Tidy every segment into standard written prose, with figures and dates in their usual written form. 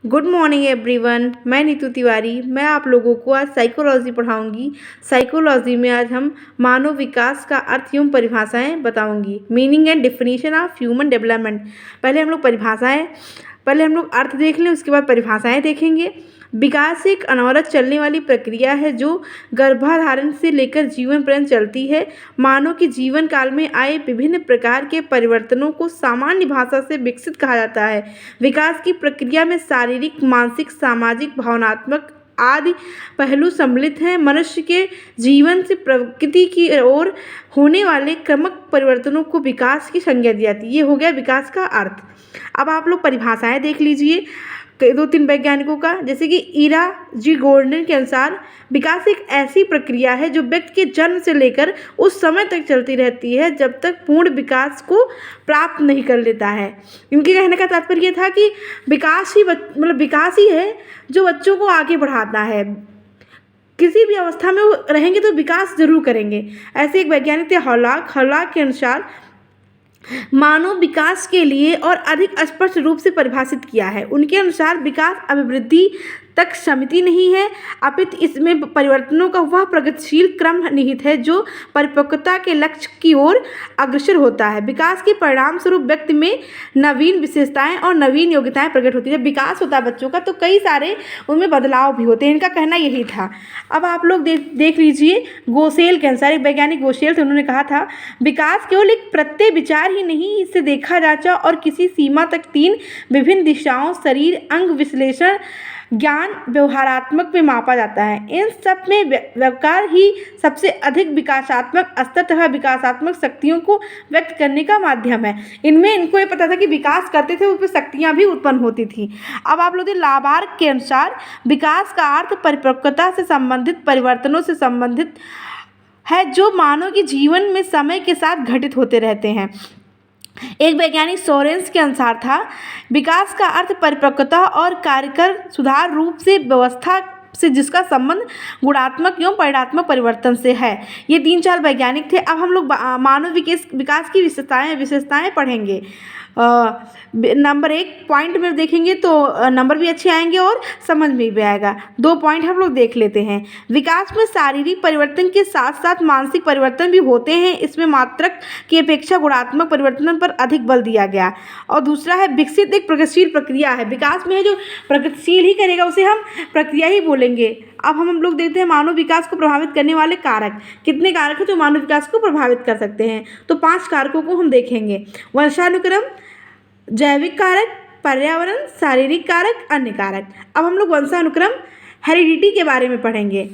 Good morning everyone. मैं नीतू तिवारी। मैं आप लोगों को आज साइकोलॉजी पढ़ाऊंगी। साइकोलॉजी में आज हम मानव विकास का अर्थ एवं परिभाषाएं बताऊंगी। Meaning and definition of human development. पहले हम लोग अर्थ देख लें, उसके बाद परिभाषाएं देखेंगे। विकास एक अनवरत चलने वाली प्रक्रिया है जो गर्भाधारण से लेकर जीवन पर्यंत चलती है। मानव के जीवन काल में आए विभिन्न प्रकार के परिवर्तनों को सामान्य भाषा से विकसित कहा जाता है। विकास की प्रक्रिया में शारीरिक, मानसिक, सामाजिक, भावनात्मक आदि पहलू सम्मिलित हैं। मनुष्य के जीवन से प्रकृति की ओर होने वाले क्रमिक परिवर्तनों को विकास की संज्ञा दी जाती है। ये हो गया विकास का अर्थ। अब आप लोग परिभाषाएं देख लीजिए दो तीन वैज्ञानिकों का, जैसे कि ईरा जी गोर्डन के अनुसार विकास एक ऐसी प्रक्रिया है जो व्यक्ति के जन्म से लेकर उस समय तक चलती रहती है जब तक पूर्ण विकास को प्राप्त नहीं कर लेता है। इनके कहने का तात्पर्य था कि विकास ही है जो बच्चों को आगे बढ़ाता है। किसी भी अवस्था में वो रहेंगे तो विकास जरूर करेंगे। ऐसे एक वैज्ञानिक थे हॉलाक के अनुसार मानव विकास के लिए और अधिक स्पष्ट रूप से परिभाषित किया है। उनके अनुसार विकास अभिवृद्धि तक सीमित नहीं है, अपितु इसमें परिवर्तनों का वह प्रगतिशील क्रम निहित है जो परिपक्वता के लक्ष्य की ओर अग्रसर होता है। विकास के परिणाम स्वरूप व्यक्ति में नवीन विशेषताएं और नवीन योग्यताएं प्रकट होती है। जब विकास होता है बच्चों का तो कई सारे उनमें बदलाव भी होते हैं। इनका कहना यही था। अब आप लोग देख लीजिए गोसेल के अनुसार, एक वैज्ञानिक गोसेल थे, उन्होंने कहा था विकास केवल एक प्रत्यय विचार ही नहीं, इसे देखा जांचा और किसी सीमा तक तीन विभिन्न दिशाओं शरीर, अंग, विश्लेषण, ज्ञान, व्यवहारात्मक में मापा जाता है। इन सब में व्यवहार ही सबसे अधिक विकासात्मक स्तर तथा विकासात्मक शक्तियों को व्यक्त करने का माध्यम है। इनमें इनको ये पता था कि विकास करते थे उसमें शक्तियाँ भी उत्पन्न होती थी। अब आप लोग लाबार्ग के अनुसार विकास का अर्थ परिपक्वता से संबंधित परिवर्तनों से संबंधित है जो मानव के जीवन में समय के साथ घटित होते रहते हैं। एक वैज्ञानिक सोरेंस के अनुसार था विकास का अर्थ परिपक्वता और कार्यकर सुधार रूप से व्यवस्था से जिसका संबंध गुणात्मक एवं परिणात्मक परिवर्तन से है। ये 3-4 वैज्ञानिक थे। अब हम लोग मानव विकास की विशेषताएं पढ़ेंगे। नंबर 1 पॉइंट में देखेंगे तो नंबर भी अच्छे आएंगे और समझ में भी आएगा। 2 पॉइंट हम लोग देख लेते हैं। विकास में शारीरिक परिवर्तन के साथ साथ मानसिक परिवर्तन भी होते हैं। इसमें मात्रक की अपेक्षा गुणात्मक परिवर्तन पर अधिक बल दिया गया। और दूसरा है विकसित एक प्रगतिशील प्रक्रिया है। विकास में है जो प्रगतिशील ही करेगा उसे हम प्रक्रिया ही बोलेंगे। अब हम लोग देखते हैं मानव विकास को प्रभावित करने वाले कारक। कितने कारक हैं जो मानव विकास को प्रभावित कर सकते हैं? तो 5 कारकों को हम देखेंगे। वंशानुक्रम, जैविक कारक, पर्यावरण, शारीरिक कारक, अन्य कारक। अब हम लोग वंशानुक्रम हेरिडिटी के बारे में पढ़ेंगे।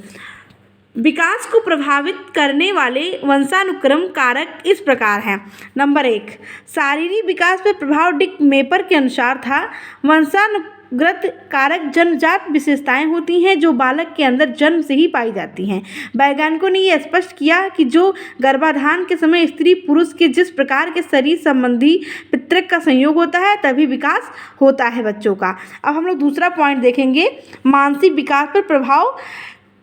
विकास को प्रभावित करने वाले वंशानुक्रम कारक इस प्रकार हैं। नंबर 1 शारीरिक विकास पर प्रभाव डिक मेपर के अनुसार था वंशानुगत कारक जन्मजात विशेषताएं होती हैं जो बालक के अंदर जन्म से ही पाई जाती हैं। वैज्ञानिकों ने यह स्पष्ट किया कि जो गर्भाधान के समय स्त्री पुरुष के जिस प्रकार के शरीर संबंधी पितृक का संयोग होता है तभी विकास होता है बच्चों का। अब हम लोग दूसरा पॉइंट देखेंगे मानसिक विकास पर प्रभाव।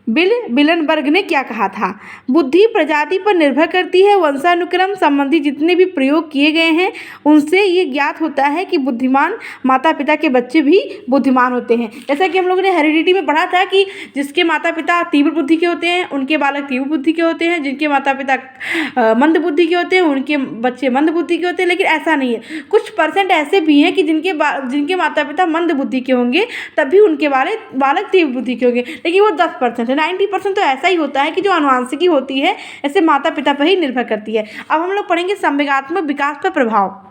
बिलनबर्ग ने क्या कहा था? बुद्धि प्रजाति पर निर्भर करती है। वंशानुक्रम संबंधी जितने भी प्रयोग किए गए हैं उनसे ये ज्ञात होता है कि बुद्धिमान माता पिता के बच्चे भी बुद्धिमान होते हैं। जैसा कि हम लोगों ने हेरिडिटी में पढ़ा था कि जिसके माता पिता तीव्र बुद्धि के होते हैं उनके बालक तीव्र बुद्धि के होते हैं, जिनके माता पिता मंद बुद्धि के होते हैं उनके बच्चे मंद बुद्धि के होते हैं। लेकिन ऐसा नहीं है, कुछ परसेंट ऐसे भी हैं कि जिनके माता पिता मंद बुद्धि के होंगे तभी उनके बालक तीव्र बुद्धि के होंगे, लेकिन वो 10%। 90% तो ऐसा ही होता है कि जो आनुवंशिकी होती है ऐसे माता पिता पर ही निर्भर करती है। अब हम लोग पढ़ेंगे संवेगात्मक विकास पर प्रभाव।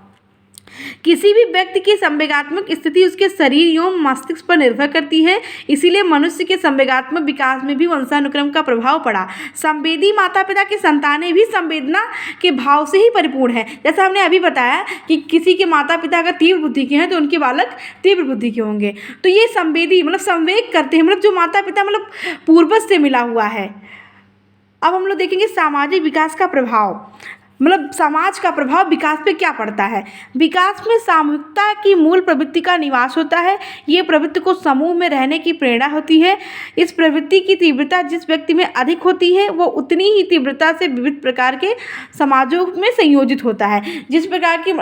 किसी भी व्यक्ति की संवेगात्मक स्थिति उसके शरीर एवं मस्तिष्क पर निर्भर करती है, इसीलिए मनुष्य के संवेगात्मक विकास में भी वंशानुक्रम का प्रभाव पड़ा। संवेदी माता पिता की संतानें भी संवेदना के भाव से ही परिपूर्ण है। जैसा हमने अभी बताया कि किसी के माता पिता अगर तीव्र बुद्धि के हैं तो उनके बालक तीव्र बुद्धि के होंगे। तो ये संवेदी संवेग करते हैं, जो माता पिता पूर्वज से मिला हुआ है। अब हम लोग देखेंगे सामाजिक विकास का प्रभाव। मतलब समाज का प्रभाव विकास पे क्या पड़ता है। विकास में सामूहिकता की मूल प्रवृत्ति का निवास होता है। ये प्रवृत्ति को समूह में रहने की प्रेरणा होती है। इस प्रवृत्ति की तीव्रता जिस व्यक्ति में अधिक होती है वो उतनी ही तीव्रता से विविध प्रकार के समाजों में संयोजित होता है। जिस प्रकार की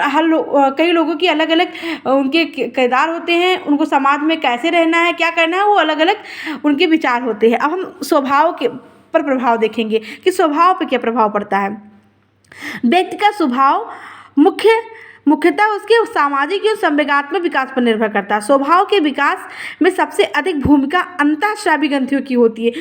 कई लोगों की अलग अलग उनके किरदार होते हैं, उनको समाज में कैसे रहना है, क्या करना है, वो अलग अलग उनके विचार होते हैं। अब हम स्वभाव के पर प्रभाव देखेंगे कि स्वभाव पर क्या प्रभाव पड़ता है। व्यक्ति का स्वभाव मुख्यतः उसके सामाजिक एवं संवेगात्मक विकास पर निर्भर करता है। स्वभाव के विकास में सबसे अधिक भूमिका अंतःस्रावी ग्रंथियों की होती है।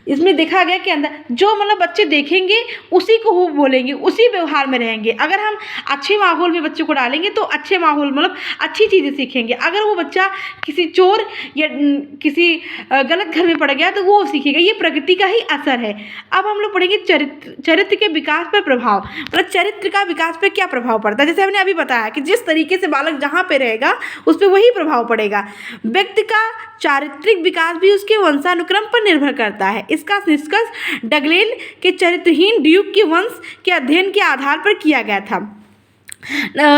इसमें देखा गया कि अंदर जो मतलब बच्चे देखेंगे उसी को वो बोलेंगे, उसी व्यवहार में रहेंगे। अगर हम अच्छे माहौल में बच्चों को डालेंगे तो अच्छे माहौल मतलब अच्छी चीज़ें सीखेंगे। अगर वो बच्चा किसी चोर या किसी गलत घर में पड़ गया तो वो सीखेगा। ये प्रकृति का ही असर है। अब हम लोग पढ़ेंगे चरित्र के विकास पर प्रभाव, मतलब चरित्र का विकास पर क्या प्रभाव पड़ता है। जैसे हमने अभी बताया कि जिस तरीके से बालक जहाँ पे रहेगा उस पर वही प्रभाव पड़ेगा। व्यक्ति का चारित्रिक विकास भी उसके वंशानुक्रम पर निर्भर करता है। इसका निष्कर्ष डगडेल के चरित्रहीन ड्यूक के वंश के अध्ययन के आधार पर किया गया था।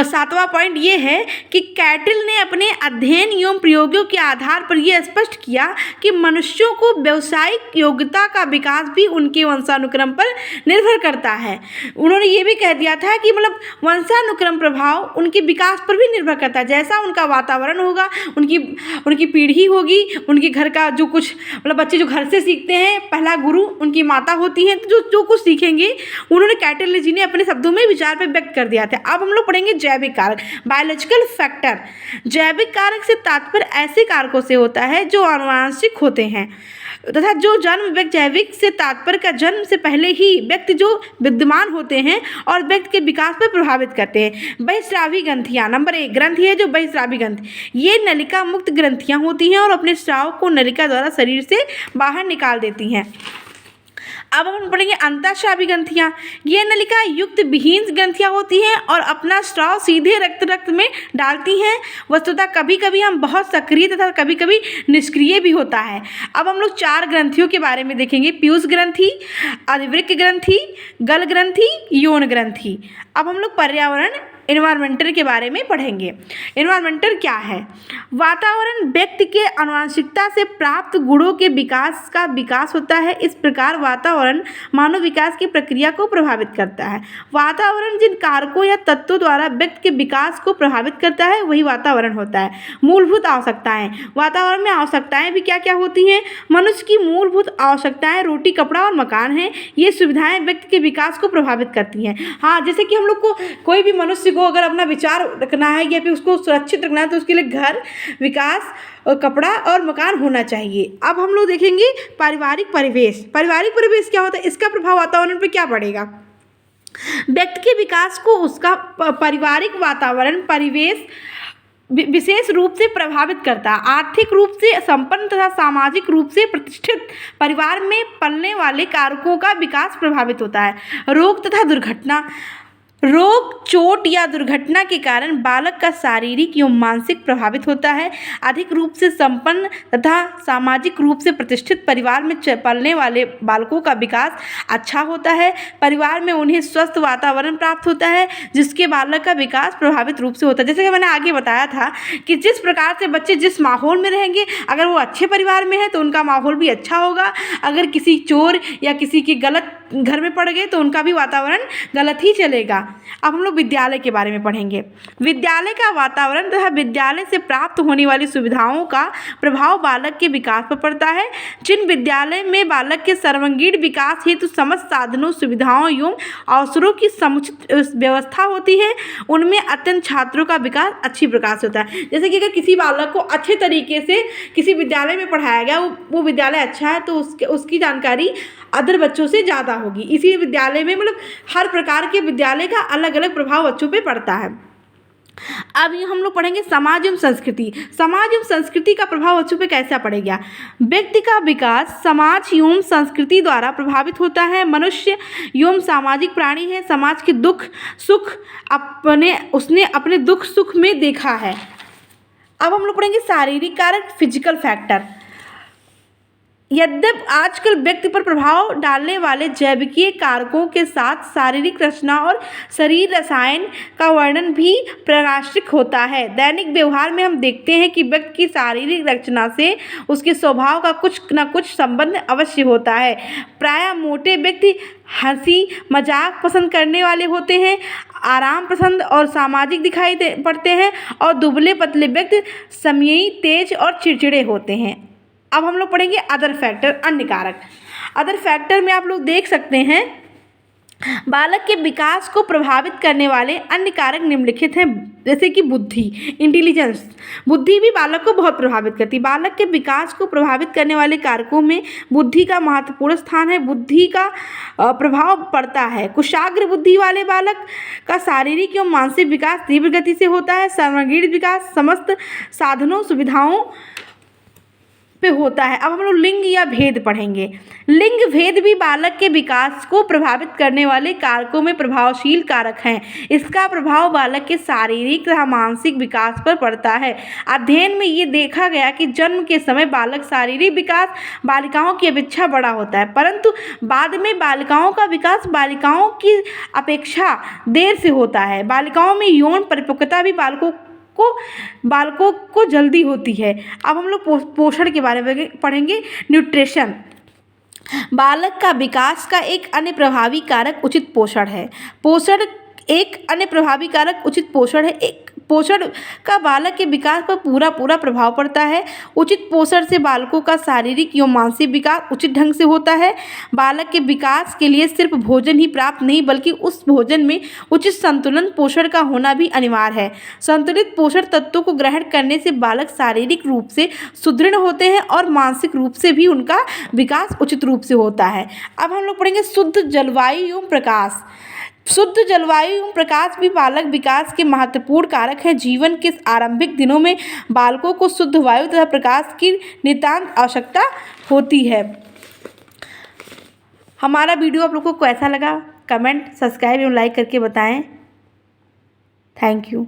7वां पॉइंट ये है कि कैटल ने अपने अध्ययन एवं प्रयोगों के आधार पर यह स्पष्ट किया कि मनुष्यों को व्यावसायिक योग्यता का विकास भी उनके वंशानुक्रम पर निर्भर करता है। उन्होंने ये भी कह दिया था कि मतलब वंशानुक्रम प्रभाव उनके विकास पर भी निर्भर करता है। जैसा उनका वातावरण होगा, उनकी पीढ़ी होगी, उनके घर का जो कुछ मतलब बच्चे जो घर से सीखते हैं, पहला गुरु उनकी माता होती हैं, तो जो कुछ सीखेंगे उन्होंने कैटल जी ने अपने शब्दों में विचार पर व्यक्त कर दिया था। अब हम लोग पढ़ेंगे जैविक कारक, बायोलॉजिकल फैक्टर। जैविक कारक से तात्पर्य ऐसे कारकों से होता है जो आनुवंशिक होते हैं तथा जो जन्म व्यक्ति, जैविक से तात्पर्य का जन्म से पहले ही व्यक्ति जो विद्यमान होते हैं और व्यक्ति के विकास पर प्रभावित करते हैं। बहिस्रावी ग्रंथियां, नंबर 1 ग्रंथि है जो बहिस्रावी ग्रंथि, ये नलिका मुक्त ग्रंथियां होती हैं और अपने स्राव को नलिका द्वारा शरीर से बाहर निकाल देती हैं। अब हम पढ़ेंगे अंतःस्रावी ग्रंथियां। ये नलिका युक्त विहीन ग्रंथियां होती हैं और अपना स्राव सीधे रक्त में डालती हैं। वस्तुतः कभी कभी हम बहुत सक्रिय तथा कभी कभी निष्क्रिय भी होता है। अब हम लोग 4 ग्रंथियों के बारे में देखेंगे, पीयूष ग्रंथि, अधिवृक्क ग्रंथि, गल ग्रंथि, यौन ग्रंथि। अब हम लोग पर्यावरण एनवायरमेंटल के बारे में पढ़ेंगे। एनवायरमेंटल क्या है। वातावरण व्यक्ति के आनुवंशिकता से प्राप्त गुणों के विकास का विकास होता है। इस प्रकार वातावरण मानव विकास की प्रक्रिया को प्रभावित करता है। वातावरण जिन कारकों या तत्वों द्वारा व्यक्ति के विकास को प्रभावित करता है वही वातावरण होता है। मूलभूत आवश्यकताएं, वातावरण में आवश्यकताएं भी क्या क्या होती हैं। मनुष्य की मूलभूत आवश्यकताएं रोटी, कपड़ा और मकान हैं। ये सुविधाएं व्यक्ति के विकास को प्रभावित करती हैं। हाँ, जैसे कि हम लोग को कोई भी मनुष्य को अगर अपना विचार रखना है या फिर उसको सुरक्षित रखना है तो उसके लिए घर, विकास, कपड़ा और मकान होना चाहिए। अब हम लोग देखेंगे पारिवारिक परिवेश। पारिवारिक परिवेश क्या होता है, इसका प्रभाव वातावरण पर क्या पड़ेगा। व्यक्ति के विकास को उसका पारिवारिक वातावरण, परिवेश विशेष रूप से प्रभावित करता है। आर्थिक रूप से संपन्न तथा सामाजिक रूप से प्रतिष्ठित परिवार में पलने वाले कारकों का विकास प्रभावित होता है। रोग तथा दुर्घटना, रोग, चोट या दुर्घटना के कारण बालक का शारीरिक एवं मानसिक प्रभावित होता है। अधिक रूप से संपन्न तथा सामाजिक रूप से प्रतिष्ठित परिवार में पलने वाले बालकों का विकास अच्छा होता है। परिवार में उन्हें स्वस्थ वातावरण प्राप्त होता है जिसके बालक का विकास प्रभावित रूप से होता है। जैसे कि मैंने आगे बताया था कि जिस प्रकार से बच्चे जिस माहौल में रहेंगे, अगर वो अच्छे परिवार में है तो उनका माहौल भी अच्छा होगा। अगर किसी चोर या किसी के गलत घर में पड़ गए तो उनका भी वातावरण गलत ही चलेगा। अब हम लोग विद्यालय के बारे में पढ़ेंगे। विद्यालय का वातावरण तथा विद्यालय से प्राप्त होने वाली सुविधाओं का प्रभाव बालक के विकास पर पड़ता है। जिन विद्यालय में बालक के सर्वांगीण विकास हेतु समस्त साधनों, सुविधाओं एवं अवसरों की समुचित व्यवस्था होती है उनमें अत्यंत छात्रों का विकास अच्छी प्रकार से होता है। जैसे कि अगर किसी बालक को अच्छे तरीके से किसी विद्यालय में पढ़ाया गया, वो विद्यालय अच्छा है तो उसकी जानकारी अदर बच्चों से ज़्यादा होगी। इसी विद्यालय में मतलब हर प्रकार के विद्यालय का अलग अलग प्रभाव बच्चों पे पड़ता है। अब हम लोग पढ़ेंगे समाज एवं संस्कृति। समाज एवं संस्कृति का प्रभाव बच्चों पे कैसा पड़ेगा। व्यक्ति का विकास समाज एवं संस्कृति द्वारा प्रभावित होता है। मनुष्य एवं सामाजिक प्राणी है। समाज के दुख सुख उसने अपने दुख सुख में देखा है। अब हम लोग पढ़ेंगे शारीरिक कारक, फिजिकल फैक्टर। यद्यपि आजकल व्यक्ति पर प्रभाव डालने वाले जैविकीय कारकों के साथ शारीरिक रचना और शरीर रसायन का वर्णन भी प्रासंगिक होता है। दैनिक व्यवहार में हम देखते हैं कि व्यक्ति की शारीरिक रचना से उसके स्वभाव का कुछ न कुछ संबंध अवश्य होता है। प्रायः मोटे व्यक्ति हंसी मजाक पसंद करने वाले होते हैं, आराम पसंद और सामाजिक दिखाई पड़ते हैं, और दुबले पतले व्यक्ति संयमी, तेज और चिड़चिड़े होते हैं। अब हम लोग पढ़ेंगे अदर फैक्टर, अन्य कारक। अदर फैक्टर में आप लोग देख सकते हैं बालक के विकास को प्रभावित करने वाले अन्य कारक निम्नलिखित हैं, जैसे कि बुद्धि, इंटेलिजेंस। बुद्धि भी बालक को बहुत प्रभावित करती है। बालक के विकास को प्रभावित करने वाले कारकों में बुद्धि का महत्वपूर्ण स्थान है। बुद्धि का प्रभाव पड़ता है। कुशाग्र बुद्धि वाले बालक का शारीरिक एवं मानसिक विकास तीव्र गति से होता है। सर्वांगीण विकास समस्त साधनों सुविधाओं पे होता है। अब हम लोग लिंग या भेद पढ़ेंगे। लिंग भेद भी बालक के विकास को प्रभावित करने वाले कारकों में प्रभावशील कारक हैं। इसका प्रभाव बालक के शारीरिक तथा मानसिक विकास पर पड़ता है। अध्ययन में ये देखा गया कि जन्म के समय बालक शारीरिक विकास बालिकाओं की अपेक्षा बड़ा होता है, परंतु बाद में बालिकाओं का विकास बालिकाओं की अपेक्षा देर से होता है। बालिकाओं में यौन परिपक्वता भी बालकों को जल्दी होती है। अब हम लोग पोषण के बारे में पढ़ेंगे। न्यूट्रिशन बालक का विकास का एक अन्य प्रभावी कारक उचित पोषण है। एक पोषण का बालक के विकास पर पूरा प्रभाव पड़ता है। उचित पोषण से बालकों का शारीरिक एवं मानसिक विकास उचित ढंग से होता है। बालक के विकास के लिए सिर्फ भोजन ही पर्याप्त नहीं, बल्कि उस भोजन में उचित संतुलन पोषण का होना भी अनिवार्य है। संतुलित पोषण तत्वों को ग्रहण करने से बालक शारीरिक रूप से सुदृढ़ होते हैं और मानसिक रूप से भी उनका विकास उचित रूप से होता है। अब हम लोग पढ़ेंगे शुद्ध जलवायु एवं प्रकाश। शुद्ध जलवायु एवं प्रकाश भी बालक विकास के महत्वपूर्ण कारक हैं। जीवन के आरंभिक दिनों में बालकों को शुद्ध वायु तथा प्रकाश की नितांत आवश्यकता होती है। हमारा वीडियो आप लोगों को कैसा लगा कमेंट, सब्सक्राइब एवं लाइक करके बताएं। Thank you.